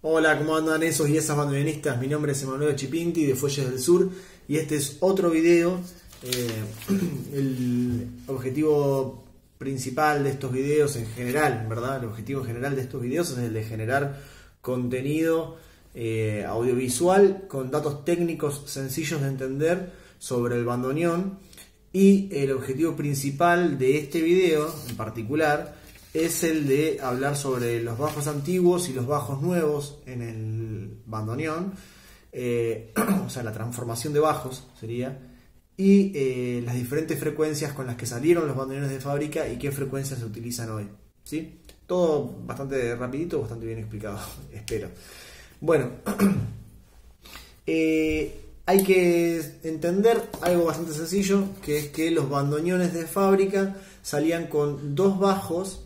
Hola, ¿cómo andan esos y esas bandoneonistas? Mi nombre es Emanuel Chipinti de Fuelles del Sur y este es otro video. El objetivo principal de estos videos en general, ¿verdad? El objetivo general de estos videos es el de generar contenido audiovisual con datos técnicos sencillos de entender sobre el bandoneón, y el objetivo principal de este video en particular es el de hablar sobre los bajos antiguos y los bajos nuevos en el bandoneón, o sea, la transformación de bajos sería, y las diferentes frecuencias con las que salieron los bandoneones de fábrica y qué frecuencias se utilizan hoy, ¿sí? Todo bastante rapidito, bastante bien explicado, espero. Bueno, hay que entender algo bastante sencillo, que es que los bandoneones de fábrica salían con dos bajos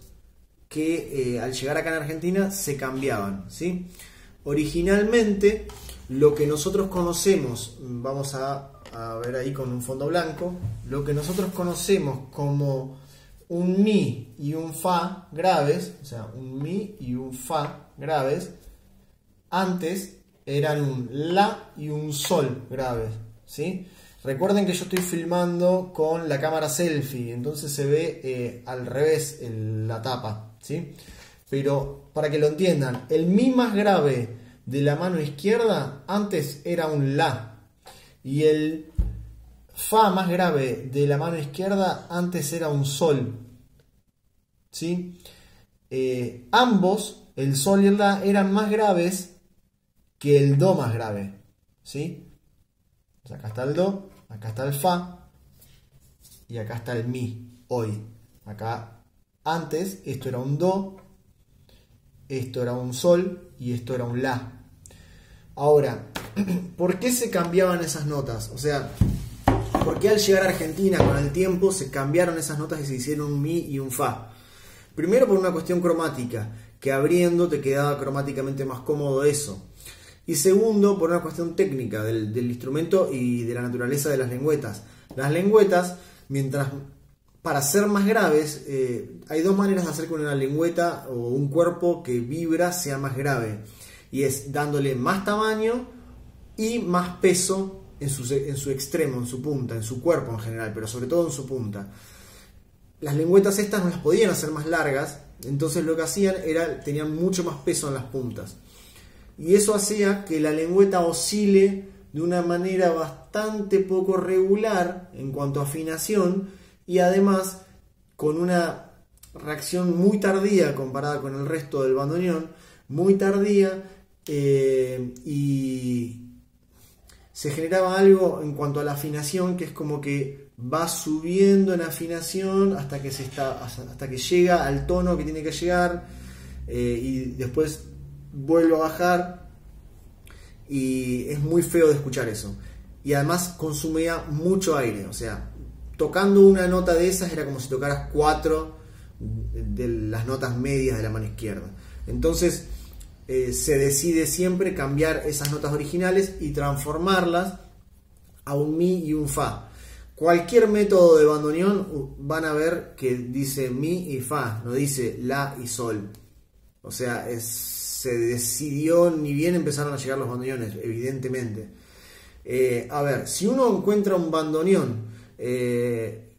que al llegar acá en Argentina se cambiaban, ¿sí? Originalmente lo que nosotros conocemos, vamos a ver ahí con un fondo blanco, lo que nosotros conocemos como un mi y un fa graves, o sea, un mi y un fa graves, antes eran un la y un sol graves, ¿sí? Recuerden que yo estoy filmando con la cámara selfie, entonces se ve al revés la tapa, ¿sí? Pero para que lo entiendan, el mi más grave de la mano izquierda antes era un la, y el fa más grave de la mano izquierda antes era un sol, ¿sí? Ambos, el sol y el la, eran más graves que el do más grave, ¿sí? O sea, acá está el do, acá está el fa y acá está el mi hoy. Acá antes esto era un do, esto era un sol y esto era un la. Ahora, ¿por qué se cambiaban esas notas? O sea, ¿por qué al llegar a Argentina con el tiempo se cambiaron esas notas y se hicieron un mi y un fa? Primero por una cuestión cromática, que abriendo te quedaba cromáticamente más cómodo eso. Y segundo, por una cuestión técnica del instrumento y de la naturaleza de las lengüetas. Las lengüetas, para ser más graves, hay dos maneras de hacer que una lengüeta o un cuerpo que vibra sea más grave. Y es dándole más tamaño y más peso en su extremo, en su punta, en su cuerpo en general, pero sobre todo en su punta. Las lengüetas estas no las podían hacer más largas, entonces lo que hacían era, tenían mucho más peso en las puntas. Y eso hacía que la lengüeta oscile de una manera bastante poco regular en cuanto a afinación, y además con una reacción muy tardía comparada con el resto del bandoneón, muy tardía, y se generaba algo en cuanto a la afinación que es como que va subiendo en afinación hasta que llega al tono que tiene que llegar, y después vuelve a bajar, y es muy feo de escuchar eso. Y además consumía mucho aire, o sea, tocando una nota de esas era como si tocaras 4 de las notas medias de la mano izquierda. Entonces se decide siempre cambiar esas notas originales y transformarlas a un mi y un fa. Cualquier método de bandoneón van a ver que dice mi y fa, no dice la y sol. O sea, se decidió, ni bien empezaron a llegar los bandoneones, evidentemente. A ver, si uno encuentra un bandoneón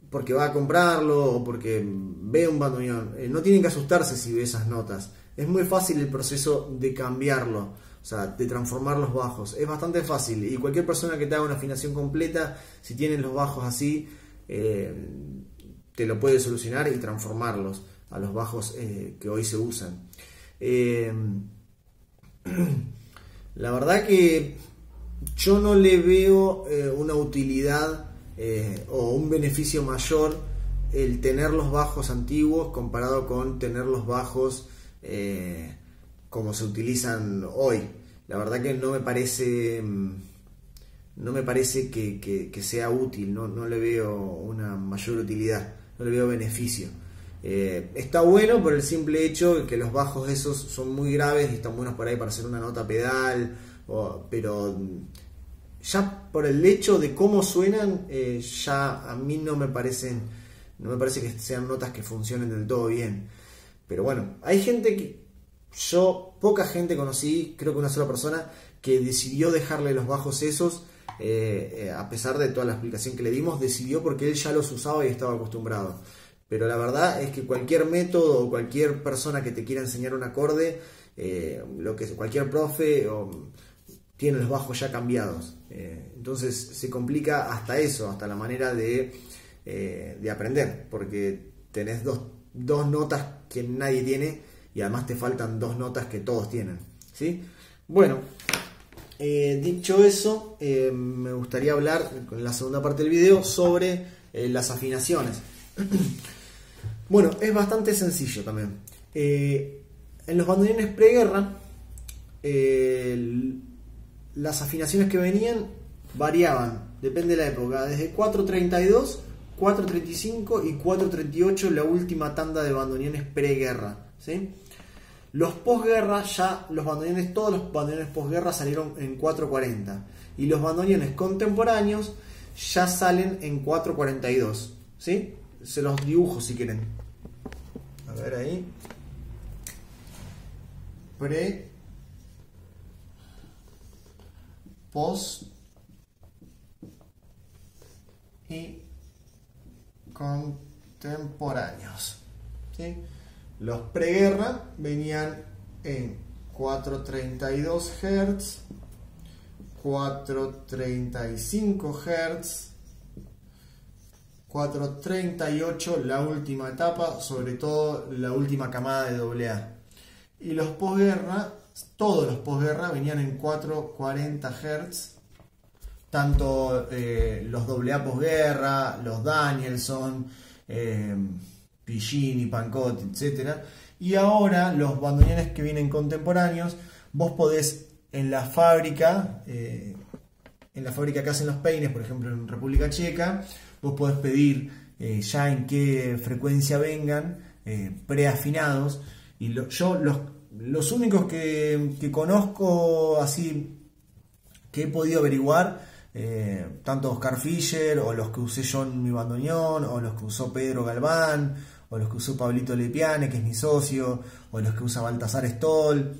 porque va a comprarlo o porque ve un bandoneón, no tienen que asustarse si ve esas notas. Es muy fácil el proceso de cambiarlo, o sea, de transformar los bajos. Es bastante fácil, y cualquier persona que te haga una afinación completa, si tienen los bajos así, te lo puede solucionar y transformarlos a los bajos que hoy se usan. La verdad que yo no le veo una utilidad o un beneficio mayor el tener los bajos antiguos comparado con tener los bajos como se utilizan hoy. La verdad que no me parece que sea útil, no le veo una mayor utilidad, no le veo beneficio. Está bueno por el simple hecho de que los bajos esos son muy graves y están buenos por ahí para hacer una nota pedal, pero ya por el hecho de cómo suenan, ya a mí no me parece que sean notas que funcionen del todo bien. Pero bueno, hay gente yo poca gente conocí, creo que una sola persona, que decidió dejarle los bajos esos, a pesar de toda la explicación que le dimos, decidió porque él ya los usaba y estaba acostumbrado. Pero la verdad es que cualquier método o cualquier persona que te quiera enseñar un acorde, cualquier profe tiene los bajos ya cambiados. Entonces se complica hasta eso, hasta la manera de aprender, porque tenés dos notas que nadie tiene y además te faltan dos notas que todos tienen, ¿sí? Bueno, dicho eso, me gustaría hablar en la segunda parte del video sobre las afinaciones. Bueno, es bastante sencillo también. En los bandoneones preguerra, las afinaciones que venían variaban, depende de la época, desde 432, 435 y 438, la última tanda de bandoneones preguerra, ¿sí? Los posguerra, todos los bandoneones posguerra salieron en 440 y los bandoneones contemporáneos ya salen en 442, ¿sí? Se los dibujo si quieren. A ver ahí. Post y contemporáneos, ¿sí? Los preguerra venían en 432 Hz, 435 Hz, 438, la última etapa, sobre todo la última camada de AA. Y los posguerra, todos los posguerra venían en 440 Hz, tanto los AA posguerra, los Danielson, Pigini, Pancotti, etc. Y ahora los bandoneones que vienen contemporáneos, vos podés en la fábrica que hacen los peines, por ejemplo en República Checa, vos podés pedir ya en qué frecuencia vengan, preafinados. Y los únicos que conozco así, que he podido averiguar, tanto Oscar Fischer, o los que usé yo en mi bandoneón, o los que usó Pedro Galván, o los que usó Pablito Lepiane, que es mi socio, o los que usa Baltasar Stoll.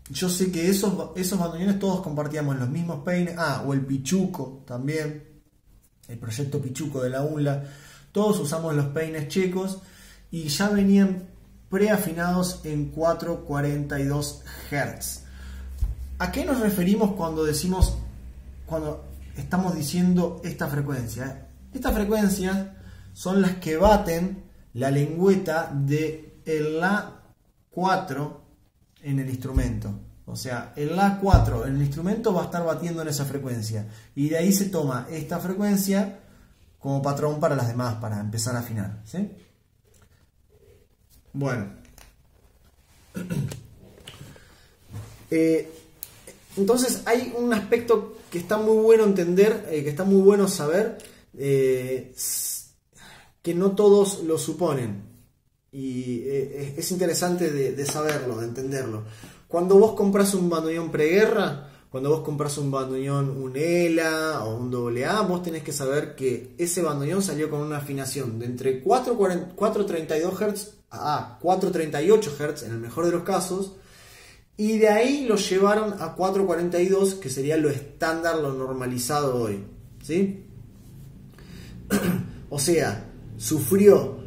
Yo sé que esos bandoneones todos compartíamos los mismos peines. O el Pichuco también, el proyecto Pichuco de la UNLA. Todos usamos los peines checos y ya venían preafinados en 442 Hz. ¿A qué nos referimos cuando estamos diciendo esta frecuencia? Estas frecuencias son las que baten la lengüeta de el La4 en el instrumento. O sea, el La4 en el instrumento va a estar batiendo en esa frecuencia. Y de ahí se toma esta frecuencia como patrón para las demás, para empezar a afinar, ¿sí? Bueno. Entonces hay un aspecto que está muy bueno entender, que está muy bueno saber, que no todos lo suponen. Y es interesante de saberlo, de entenderlo. Cuando vos compras un bandoneón preguerra, cuando vos compras un bandoneón, un ELA o un AA, vos tenés que saber que ese bandoneón salió con una afinación de entre 432 Hz a 438 Hz en el mejor de los casos, y de ahí lo llevaron a 442, que sería lo estándar, lo normalizado hoy, ¿sí? O sea, sufrió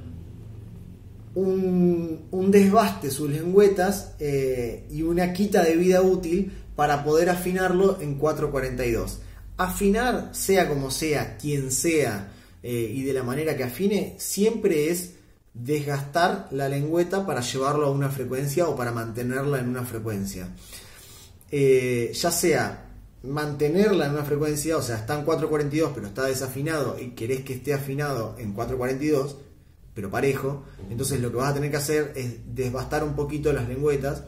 un desbaste sus lengüetas y una quita de vida útil para poder afinarlo en 442. Afinar, sea como sea, quien sea, y de la manera que afine, siempre es desgastar la lengüeta para llevarlo a una frecuencia o para mantenerla en una frecuencia. Ya sea mantenerla en una frecuencia, o sea, está en 442 pero está desafinado y querés que esté afinado en 442 pero parejo, entonces lo que vas a tener que hacer es desbastar un poquito las lengüetas.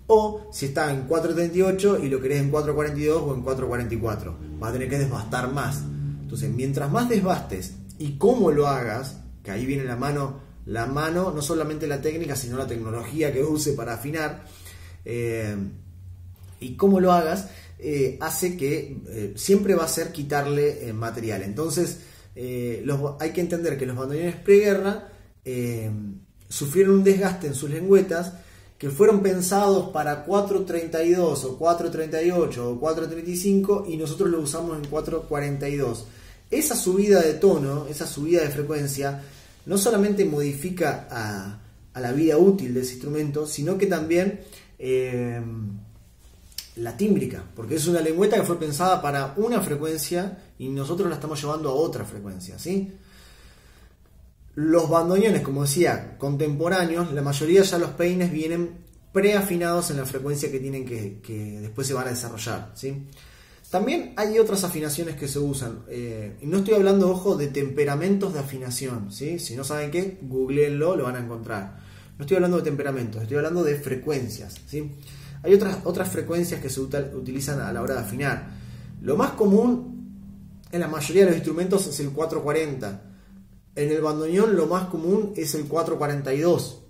O si está en 438 y lo querés en 442 o en 444, vas a tener que desbastar más. Entonces, mientras más desbastes y cómo lo hagas, que ahí viene la mano, no solamente la técnica, sino la tecnología que use para afinar, y cómo lo hagas, hace que siempre va a ser quitarle material. Entonces, hay que entender que los bandoneones preguerra sufrieron un desgaste en sus lengüetas que fueron pensados para 4.32 o 4.38 o 4.35 y nosotros lo usamos en 4.42. Esa subida de tono, esa subida de frecuencia, no solamente modifica a la vida útil de ese instrumento, sino que también la tímbrica, porque es una lengüeta que fue pensada para una frecuencia y nosotros la estamos llevando a otra frecuencia, ¿sí? Los bandoneones, como decía, contemporáneos, la mayoría ya los peines vienen preafinados en la frecuencia que tienen que después se van a desarrollar, ¿sí? También hay otras afinaciones que se usan. Y no estoy hablando, ojo, de temperamentos de afinación, ¿sí? Si no saben qué, googleenlo, lo van a encontrar. No estoy hablando de temperamentos, estoy hablando de frecuencias, ¿sí? Hay otras frecuencias que se utilizan a la hora de afinar. Lo más común en la mayoría de los instrumentos es el 440. En el bandoneón lo más común es el 442.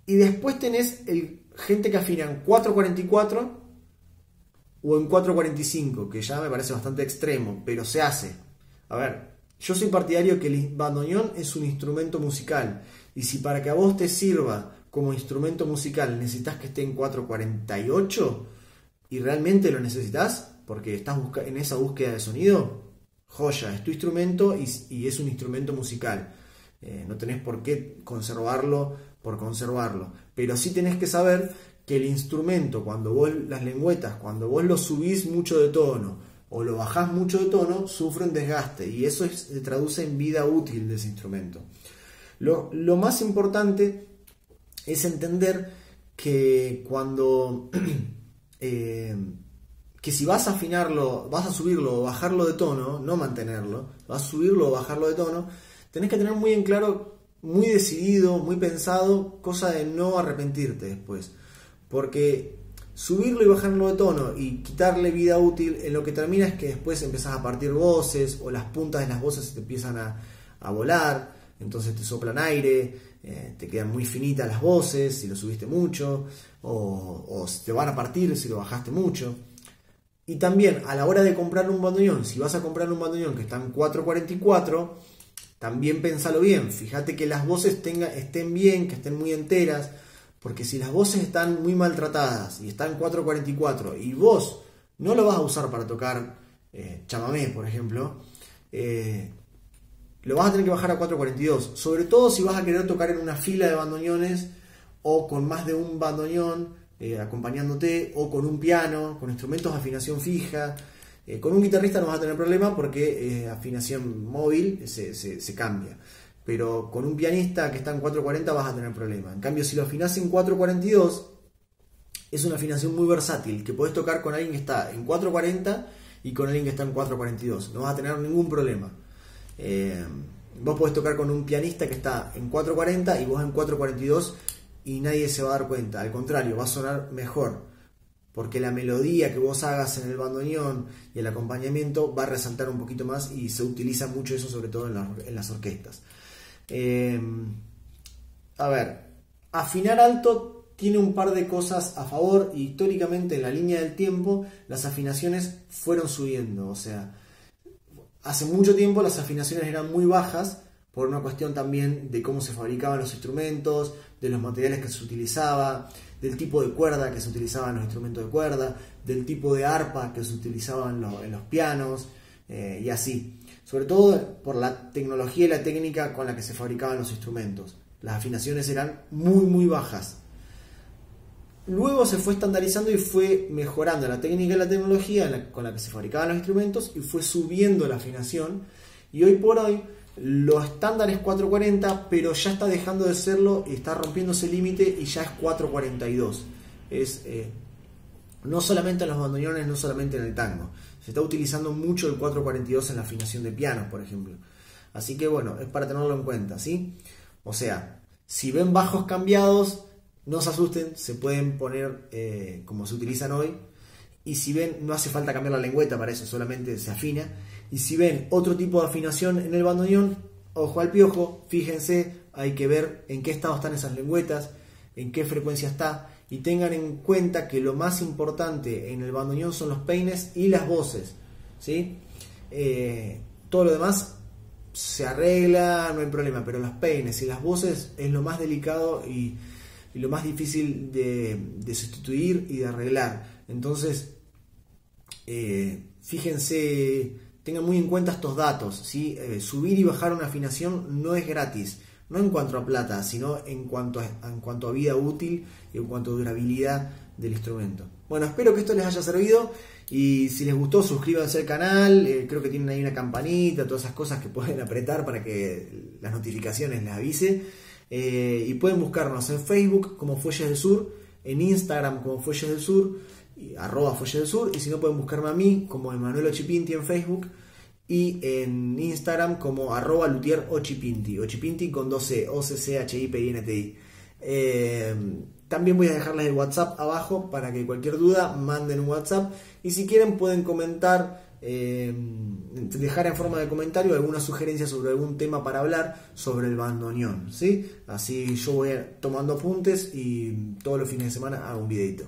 Y después tenés gente que afina en 444 o en 445, que ya me parece bastante extremo, pero se hace. A ver, yo soy partidario que el bandoneón es un instrumento musical, y si para que a vos te sirva como instrumento musical necesitas que esté en 448 y realmente lo necesitas porque estás en esa búsqueda de sonido, joya, es tu instrumento y es un instrumento musical. No tenés por qué conservarlo por conservarlo, pero sí tenés que saber que el instrumento, cuando vos las lengüetas, cuando vos lo subís mucho de tono o lo bajás mucho de tono, sufre un desgaste y eso se traduce en vida útil de ese instrumento. Lo más importante es entender que cuando que si vas a afinarlo, vas a subirlo o bajarlo de tono, no mantenerlo, vas a subirlo o bajarlo de tono, tenés que tener muy en claro, muy decidido, muy pensado, cosa de no arrepentirte después. Porque subirlo y bajarlo de tono y quitarle vida útil, en lo que termina es que después empezás a partir voces o las puntas de las voces se te empiezan a volar, entonces te soplan aire, te quedan muy finitas las voces si lo subiste mucho, o te van a partir si lo bajaste mucho. Y también a la hora de comprar un bandoneón, si vas a comprar un bandoneón que está en 444, también pensalo bien, fíjate que las voces estén bien, que estén muy enteras, porque si las voces están muy maltratadas y están en 444 y vos no lo vas a usar para tocar chamamé, por ejemplo, lo vas a tener que bajar a 442, sobre todo si vas a querer tocar en una fila de bandoneones o con más de un bandoneón acompañándote, o con un piano, con instrumentos de afinación fija. Con un guitarrista no vas a tener problema porque afinación móvil se cambia, pero con un pianista que está en 440 vas a tener problema. En cambio, si lo afinás en 442, es una afinación muy versátil, que podés tocar con alguien que está en 440 y con alguien que está en 442, no vas a tener ningún problema. Vos podés tocar con un pianista que está en 440 y vos en 442 y nadie se va a dar cuenta, al contrario, va a sonar mejor, porque la melodía que vos hagas en el bandoneón y el acompañamiento va a resaltar un poquito más, y se utiliza mucho eso, sobre todo en las orquestas. A ver, afinar alto tiene un par de cosas a favor, y históricamente en la línea del tiempo las afinaciones fueron subiendo, o sea, hace mucho tiempo las afinaciones eran muy bajas por una cuestión también de cómo se fabricaban los instrumentos, de los materiales que se utilizaba, del tipo de cuerda que se utilizaba en los instrumentos de cuerda, del tipo de arpa que se utilizaba en los pianos, y así. Sobre todo por la tecnología y la técnica con la que se fabricaban los instrumentos. Las afinaciones eran muy muy bajas. Luego se fue estandarizando y fue mejorando la técnica y la tecnología con la que se fabricaban los instrumentos, y fue subiendo la afinación, y hoy por hoy lo estándar es 440, pero ya está dejando de serlo y está rompiendo ese límite y ya es 442. No solamente en los bandoneones, no solamente en el tango. Se está utilizando mucho el 442 en la afinación de pianos, por ejemplo. Así que bueno, es para tenerlo en cuenta, ¿sí? O sea, si ven bajos cambiados, no se asusten, se pueden poner como se utilizan hoy. Y si ven, no hace falta cambiar la lengüeta para eso, solamente se afina. Y si ven otro tipo de afinación en el bandoneón, ojo al piojo, fíjense, hay que ver en qué estado están esas lengüetas, en qué frecuencia está, y tengan en cuenta que lo más importante en el bandoneón son los peines y las voces, ¿sí? Todo lo demás se arregla, no hay problema, pero los peines y las voces es lo más delicado y lo más difícil de sustituir y de arreglar. Entonces, fíjense, tengan muy en cuenta estos datos, ¿sí? Subir y bajar una afinación no es gratis, no en cuanto a plata, sino en cuanto a vida útil y en cuanto a durabilidad del instrumento. Bueno, espero que esto les haya servido y si les gustó, suscríbanse al canal. Creo que tienen ahí una campanita, todas esas cosas que pueden apretar para que las notificaciones les avise. Y pueden buscarnos en Facebook como Fuelles del Sur, en Instagram como Fuelles del Sur, @Fuelles del Sur, y si no, pueden buscarme a mí como Emanuel Ochipinti en Facebook y en Instagram como @LuthierOchipinti, Ochipinti con 2C, OCCHIPINTI. También voy a dejarles el WhatsApp abajo para que cualquier duda manden un WhatsApp, y si quieren pueden comentar, dejar en forma de comentario alguna sugerencia sobre algún tema para hablar sobre el bandoneón, ¿sí? Así yo voy tomando apuntes y todos los fines de semana hago un videito.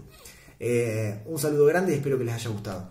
Un saludo grande y espero que les haya gustado.